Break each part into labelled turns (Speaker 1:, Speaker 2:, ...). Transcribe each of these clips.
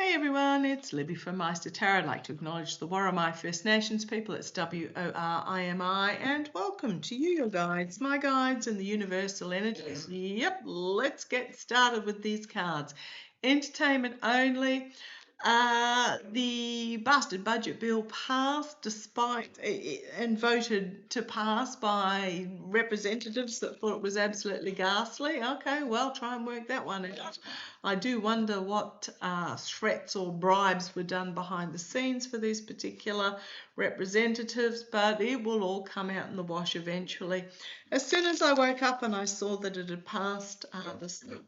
Speaker 1: Hey everyone, it's Libby from Meister Tarot. I'd like to acknowledge the Worimi First Nations people. It's WORIMI, and welcome to you, your guides, my guides, and the universal energies. Yep, let's get started with these cards. Entertainment only. The bastard budget bill passed and voted to pass by representatives that thought it was absolutely ghastly. Okay, well, try and work that one out. I do wonder what threats or bribes were done behind the scenes for these particular representatives, but it will all come out in the wash eventually. As soon as I woke up and I saw that it had passed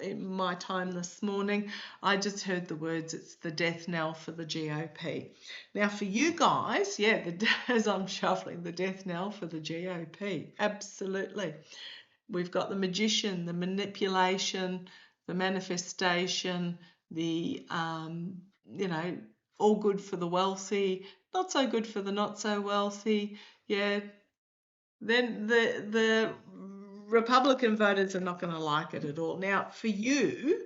Speaker 1: in my time this morning, I just heard the words, it's the death knell for the GOP. Now for you guys, yeah, as I'm shuffling, the death knell for the GOP, absolutely. We've got the magician, the manipulation, the manifestation, the, all good for the wealthy, not so good for the not so wealthy. Yeah, then the Republican voters are not going to like it at all. Now, for you,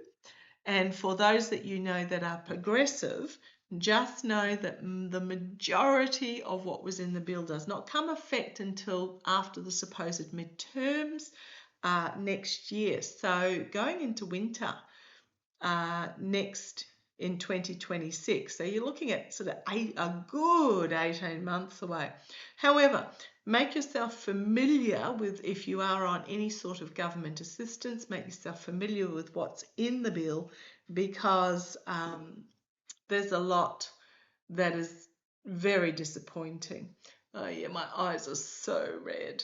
Speaker 1: and for those that you know that are progressive, just know that the majority of what was in the bill does not come effect until after the supposed midterms next year. So going into winter next in 2026. So you're looking at sort of a good 18 months away. However, make yourself familiar with, if you are on any sort of government assistance, make yourself familiar with what's in the bill, because there's a lot that is very disappointing. Oh yeah, my eyes are so red.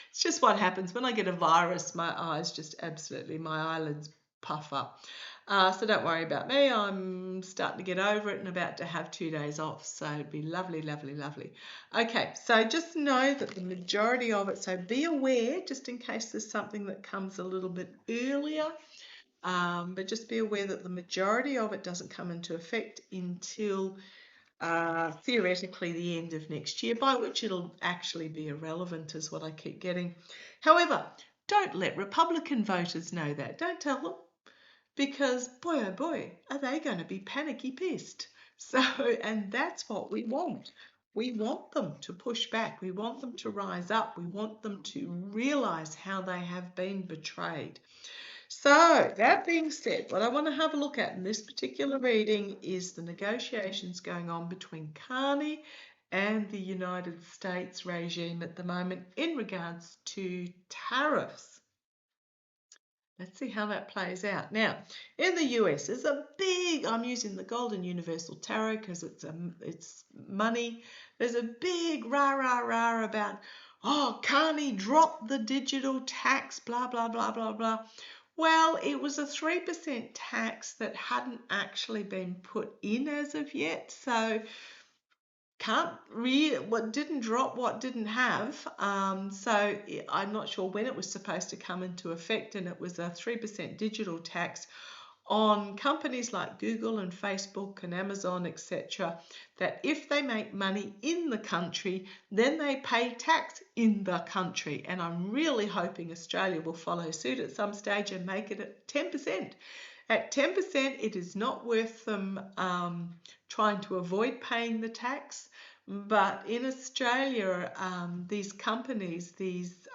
Speaker 1: It's just what happens when I get a virus. My eyes just absolutely, my eyelids puff up. So don't worry about me. I'm starting to get over it and about to have 2 days off. So it'd be lovely, lovely, lovely. Okay, so just know that the majority of it, so be aware just in case there's something that comes a little bit earlier. But just be aware that the majority of it doesn't come into effect until theoretically the end of next year, by which it'll actually be irrelevant, is what I keep getting. However, don't let Republican voters know that. Don't tell them, because boy oh boy, are they going to be panicky pissed. So, and that's what we want. We want them to push back. We want them to rise up. We want them to realise how they have been betrayed. So that being said, what I want to have a look at in this particular reading is the negotiations going on between Carney and the United States regime at the moment in regards to tariffs. Let's see how that plays out. Now, in the US, there's a big, I'm using the Golden Universal Tarot because it's money. There's a big rah about, oh, Carney dropped the digital tax, blah, blah, blah, blah, blah. Well, it was a 3% tax that hadn't actually been put in as of yet. So what didn't drop, what didn't have. So I'm not sure when it was supposed to come into effect, and it was a 3% digital tax on companies like Google and Facebook and Amazon, etc., that if they make money in the country, then they pay tax in the country. And I'm really hoping Australia will follow suit at some stage and make it at 10%. At 10%, it is not worth them trying to avoid paying the tax. But in Australia, these companies, these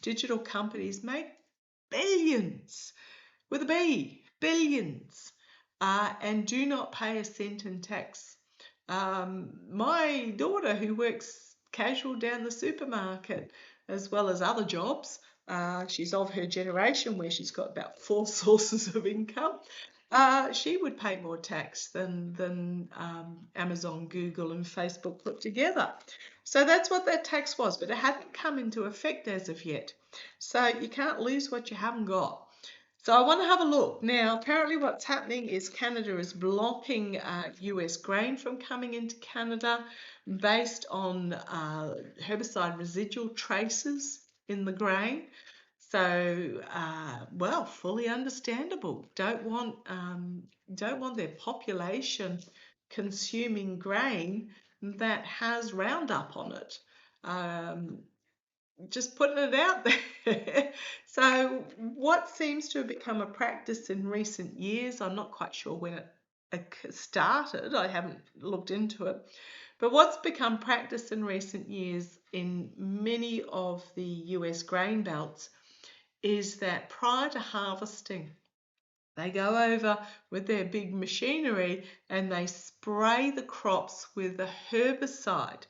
Speaker 1: digital companies, make billions with a B, billions, and do not pay a cent in tax. My daughter, who works casual down the supermarket, as well as other jobs, she's of her generation where she's got about 4 sources of income. She would pay more tax than Amazon, Google, and Facebook put together. So that's what that tax was, but it hadn't come into effect as of yet. So you can't lose what you haven't got. So I want to have a look. Now, apparently what's happening is Canada is blocking US grain from coming into Canada based on herbicide residual traces in the grain. So, well, fully understandable. Don't want their population consuming grain that has Roundup on it. just putting it out there. So what seems to have become a practice in recent years, I'm not quite sure when it started, I haven't looked into it, but what's become practice in recent years in many of the US grain belts is that prior to harvesting, they go over with their big machinery and they spray the crops with a herbicide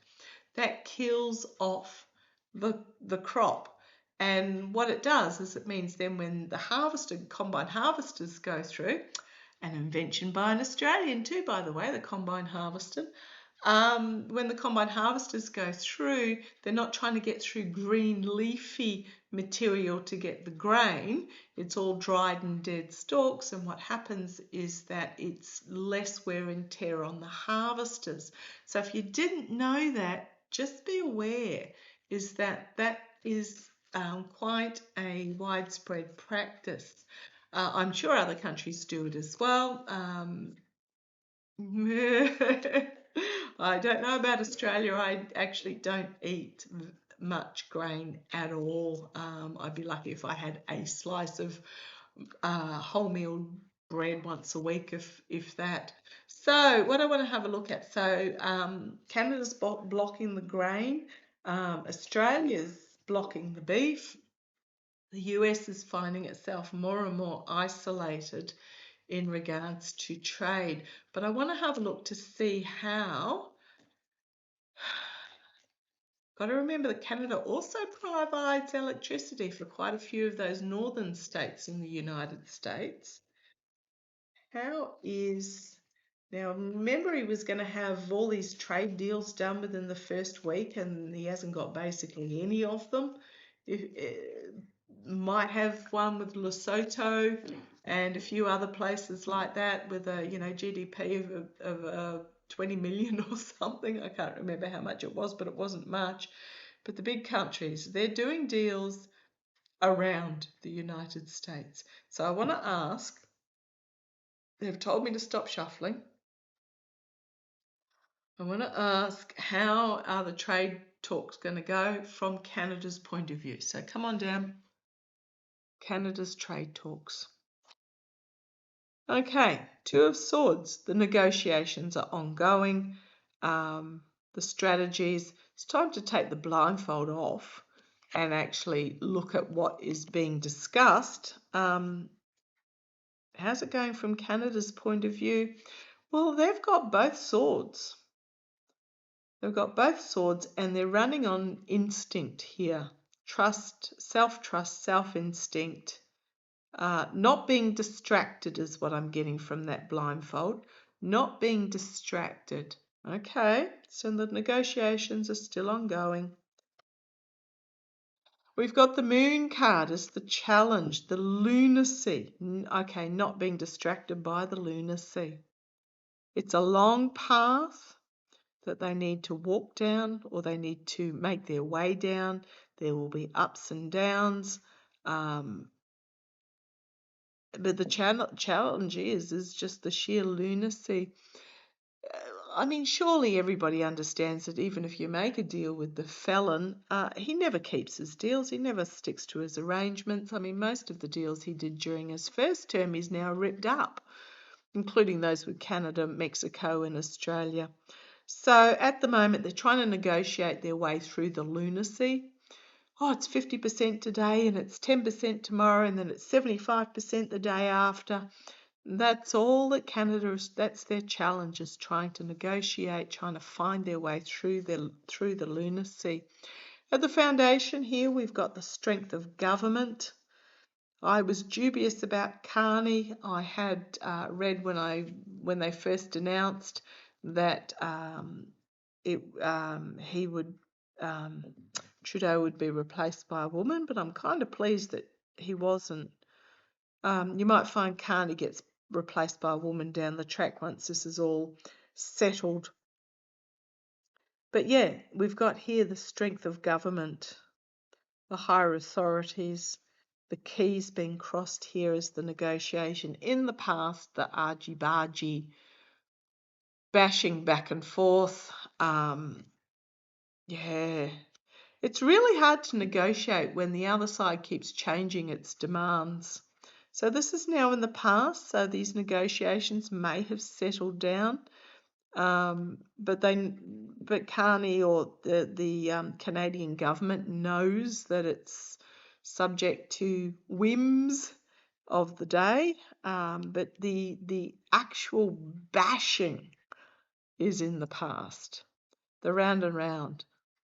Speaker 1: that kills off the crop. And what it does is it means then when the combine harvesters go through, an invention by an Australian too, by the way, the combine harvester. When the combine harvesters go through, they're not trying to get through green leafy material to get the grain. It's all dried and dead stalks, and what happens is that it's less wear and tear on the harvesters. So if you didn't know that, just be aware is that that is quite a widespread practice. I'm sure other countries do it as well. I don't know about Australia. I actually don't eat much grain at all. I'd be lucky if I had a slice of wholemeal bread once a week, if that. So what I want to have a look at. So Canada's blocking the grain. Australia's blocking the beef. The US is finding itself more and more isolated in regards to trade. But I want to have a look to see how. Got to remember that Canada also provides electricity for quite a few of those northern states in the United States. How is. Now, remember, he was going to have all these trade deals done within the first week, and he hasn't got basically any of them. Might have one with Lesotho and a few other places like that with a GDP of 20 million or something. I can't remember how much it was, but it wasn't much. But the big countries, they're doing deals around the United States. So I want to ask, they've told me to stop shuffling. I want to ask, how are the trade talks going to go from Canada's point of view? So come on down, Canada's trade talks. Okay, Two of Swords. The negotiations are ongoing. The strategies. It's time to take the blindfold off and actually look at what is being discussed. How's it going from Canada's point of view? Well, they've got both swords. They've got both swords and they're running on instinct here. Trust, self-trust, self-instinct. Not being distracted is what I'm getting from that blindfold. Not being distracted. Okay, so the negotiations are still ongoing. We've got the Moon card as the challenge, the lunacy. Okay, not being distracted by the lunacy. It's a long path that they need to walk down or they need to make their way down. There will be ups and downs. But the challenge is just the sheer lunacy. I mean, surely everybody understands that even if you make a deal with the felon, he never keeps his deals. He never sticks to his arrangements. I mean, most of the deals he did during his first term he's now ripped up, including those with Canada, Mexico and Australia. So at the moment, they're trying to negotiate their way through the lunacy. Oh, it's 50% today and it's 10% tomorrow and then it's 75% the day after. That's all that Canada is, that's their challenge, is trying to negotiate, trying to find their way through the lunacy. At the foundation here, we've got the strength of government. I was dubious about Carney. I had read when they first announced that Trudeau would be replaced by a woman, but I'm kind of pleased that he wasn't. You might find Carney gets replaced by a woman down the track once this is all settled. But yeah, we've got here the strength of government, the higher authorities, the keys being crossed here as the negotiation. In the past, the argy-bargy bashing back and forth. Yeah, It's really hard to negotiate when the other side keeps changing its demands. So this is now in the past, so these negotiations may have settled down. But Carney or the Canadian government knows that it's subject to whims of the day. But the actual bashing is in the past. The round and round.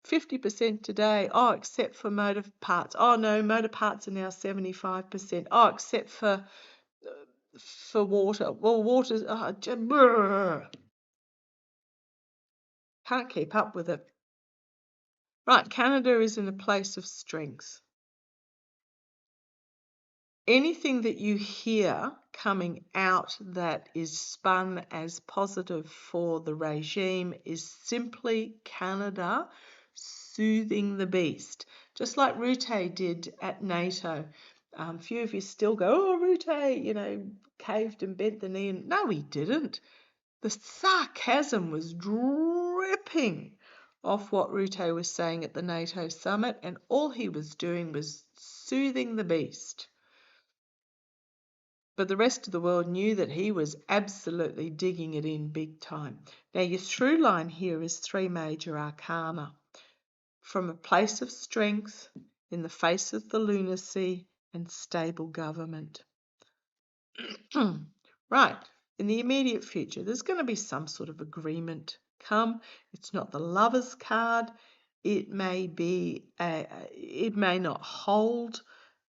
Speaker 1: 50% today. Oh, except for motor parts. Oh no, motor parts are now 75%. Oh, except for water. Well, water's can't keep up with it. Right, Canada is in a place of strength. Anything that you hear coming out that is spun as positive for the regime is simply Canada soothing the beast, just like Rutte did at NATO. A few of you still go, oh, Rutte, caved and bent the knee. No, he didn't. The sarcasm was dripping off what Rutte was saying at the NATO summit, and all he was doing was soothing the beast. But the rest of the world knew that he was absolutely digging it in big time. Now, your through line here is 3 major arcana. From a place of strength, in the face of the lunacy, and stable government. Right. In the immediate future, there's going to be some sort of agreement come. It's not the lover's card. It may not hold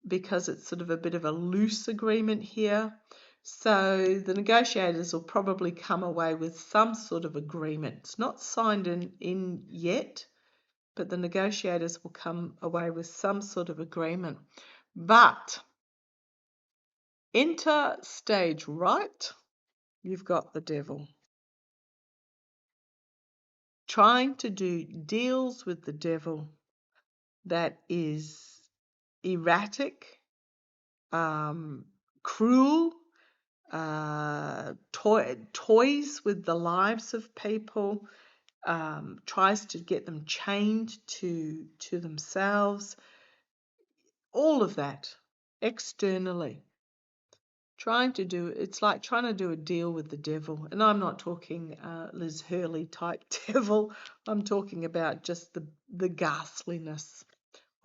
Speaker 1: because it's sort of a bit of a loose agreement here. So the negotiators will probably come away with some sort of agreement. It's not signed in yet, but the negotiators will come away with some sort of agreement. But enter stage right. You've got the devil. Trying to do deals with the devil that is erratic, cruel, toys with the lives of people, tries to get them chained to themselves, all of that externally. It's like trying to do a deal with the devil. And I'm not talking Liz Hurley type devil. I'm talking about just the ghastliness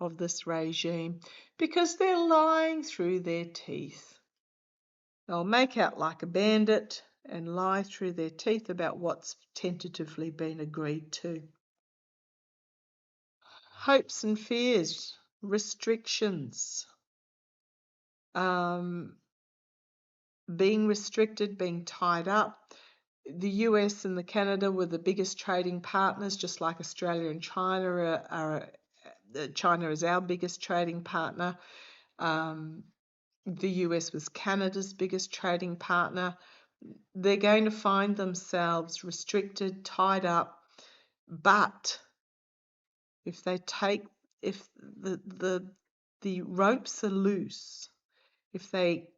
Speaker 1: of this regime because they're lying through their teeth. They'll make out like a bandit and lie through their teeth about what's tentatively been agreed to. Hopes and fears, restrictions, being restricted, being tied up. The US and the Canada were the biggest trading partners, just like Australia and China China is our biggest trading partner. The US was Canada's biggest trading partner. They're going to find themselves restricted, tied up, but if the ropes are loose, if they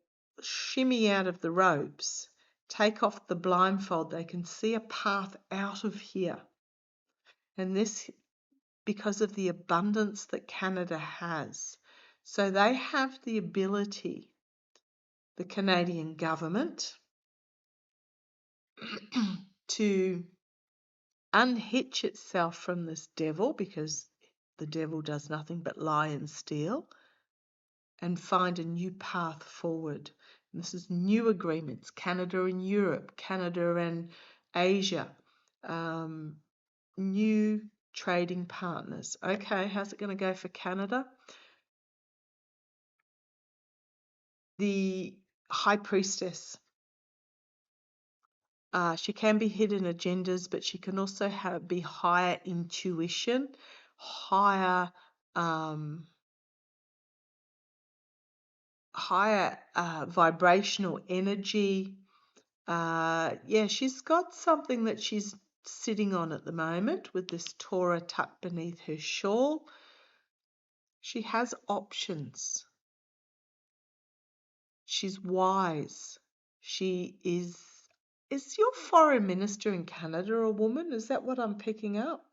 Speaker 1: shimmy out of the ropes, take off the blindfold, they can see a path out of here. And this because of the abundance that Canada has. So they have the ability, the Canadian government, to unhitch itself from this devil, because the devil does nothing but lie and steal, and find a new path forward. And this is new agreements, Canada and Europe, Canada and Asia, new trading partners. Okay, how's it going to go for Canada? The High Priestess. She can be hidden agendas, but she can also be higher intuition, higher vibrational energy. She's got something that she's sitting on at the moment with this Torah tucked beneath her shawl. She has options. She's wise. She is your foreign minister in Canada a woman? Is that what I'm picking up?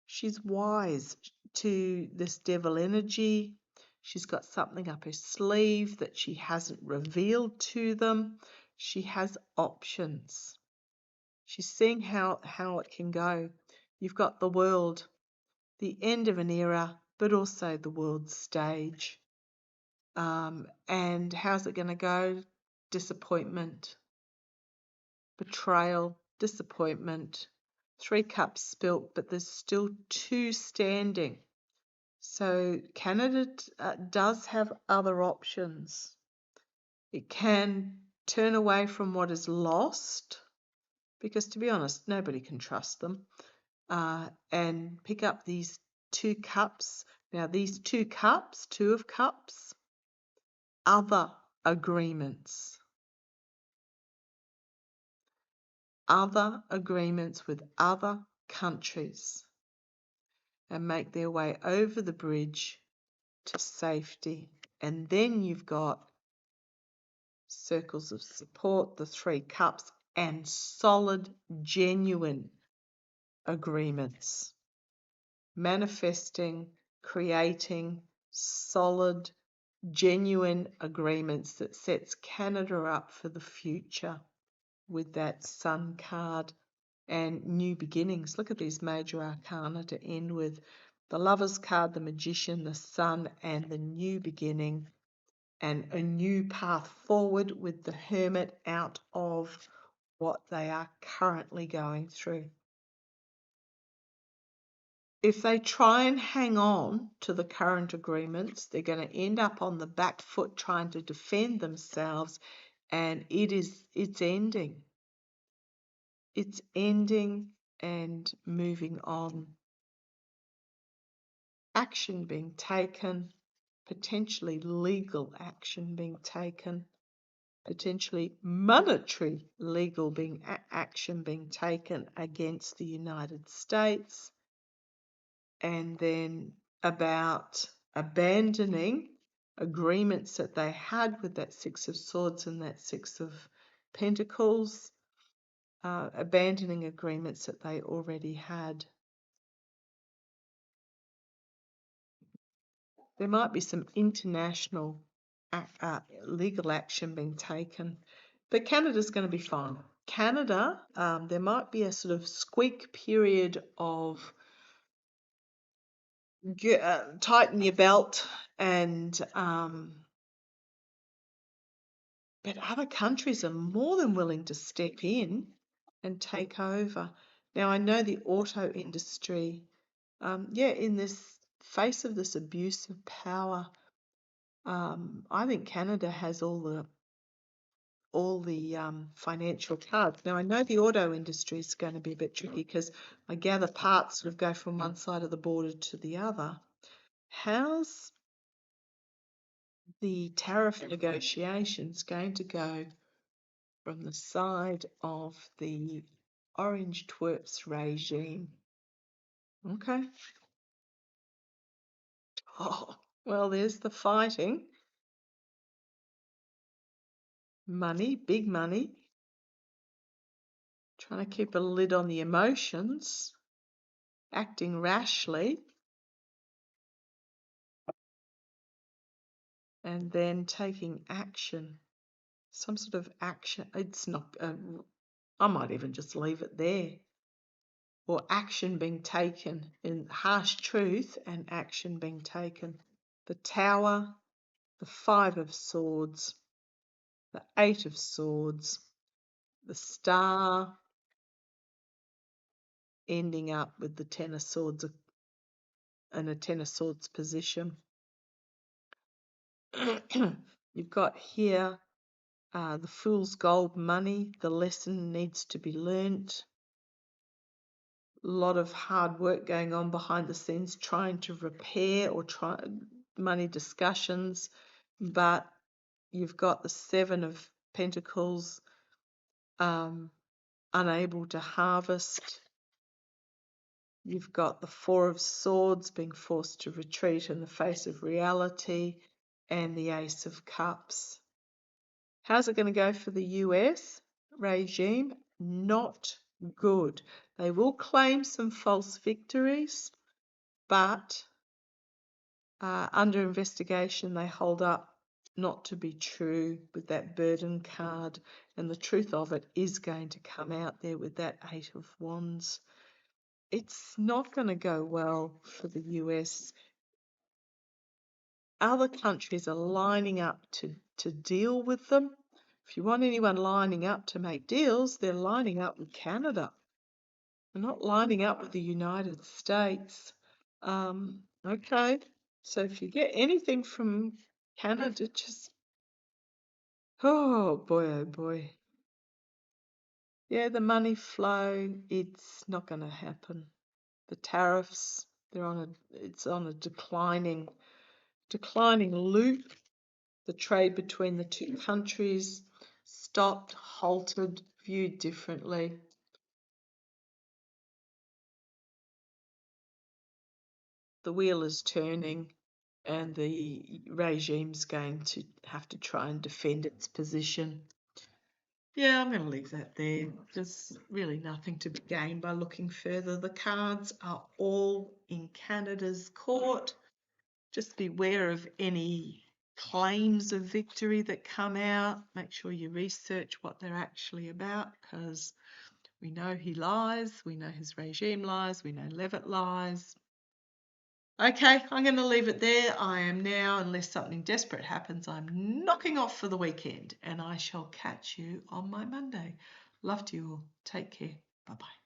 Speaker 1: She's wise. to this devil energy. She's got something up her sleeve that she hasn't revealed to them. She has options. She's seeing how it can go. You've got the world, the end of an era, but also the world stage. And how's it going to go? Disappointment, betrayal, disappointment. 3 cups spilt, but there's still 2 standing. So Canada does have other options. It can turn away from what is lost, because to be honest, nobody can trust them, and pick up these 2 cups. Now these 2 cups, 2 of cups, other agreements. Other agreements with other countries, and make their way over the bridge to safety. And then you've got circles of support, the 3 cups, and solid, genuine agreements. Manifesting, creating solid, genuine agreements that sets Canada up for the future with that Sun card and new beginnings. Look at these major arcana to end with. The Lover's card, the Magician, the Sun, and the new beginning, and a new path forward with the Hermit out of what they are currently going through. If they try and hang on to the current agreements, they're going to end up on the back foot trying to defend themselves, and it's ending. It's ending and moving on. Action being taken, potentially legal action being taken, potentially monetary legal action being taken against the United States, and then about abandoning agreements that they had with that 6 of Swords and that 6 of Pentacles, abandoning agreements that they already had. There might be some international legal action being taken, but Canada's going to be fine. Canada, there might be a sort of squeak period of tighten your belt, and but other countries are more than willing to step in and take over. Now, I know the auto industry, in this face of this abuse of power, I think Canada has all the financial cards. Now, I know the auto industry is going to be a bit tricky because I gather parts sort of go from one side of the border to the other. How's the tariff negotiations going to go from the side of the orange twerps regime? Okay. Oh, well, there's the fighting. Money, big money. Trying to keep a lid on the emotions. Acting rashly. And then taking action. Some sort of action. It's not, I might even just leave it there. Or action being taken, in harsh truth and action being taken. The Tower, the 5 of Swords, the 8 of Swords, the Star, ending up with the 10 of Swords in a 10 of Swords position. You've got here the Fool's Gold money. The lesson needs to be learnt. A lot of hard work going on behind the scenes trying to repair or try money discussions, but you've got the 7 of Pentacles, unable to harvest. You've got the 4 of Swords being forced to retreat in the face of reality, and the Ace of Cups. How's it going to go for the US regime? Not good. They will claim some false victories, but under investigation. They hold up not to be true with that burden card, and the truth of it is going to come out there with that Eight of Wands. It's not going to go well for the US. Other countries are lining up to deal with them. If you want anyone lining up to make deals, they're lining up with Canada. They're not lining up with the United States. Okay, so if you get anything from Canada, just, oh boy. Yeah, the money flow, it's not going to happen. The tariffs, it's on a declining loop. The trade between the two countries stopped, halted, viewed differently. The wheel is turning, and the regime's going to have to try and defend its position. Yeah, I'm going to leave that there. There's really nothing to be gained by looking further. The cards are all in Canada's court. Just beware of any claims of victory that come out. Make sure you research what they're actually about, because we know he lies, we know his regime lies, we know Levitt lies. Okay, I'm going to leave it there. I am now, unless something desperate happens, I'm knocking off for the weekend, and I shall catch you on my Monday. Love to you all. Take care. Bye-bye.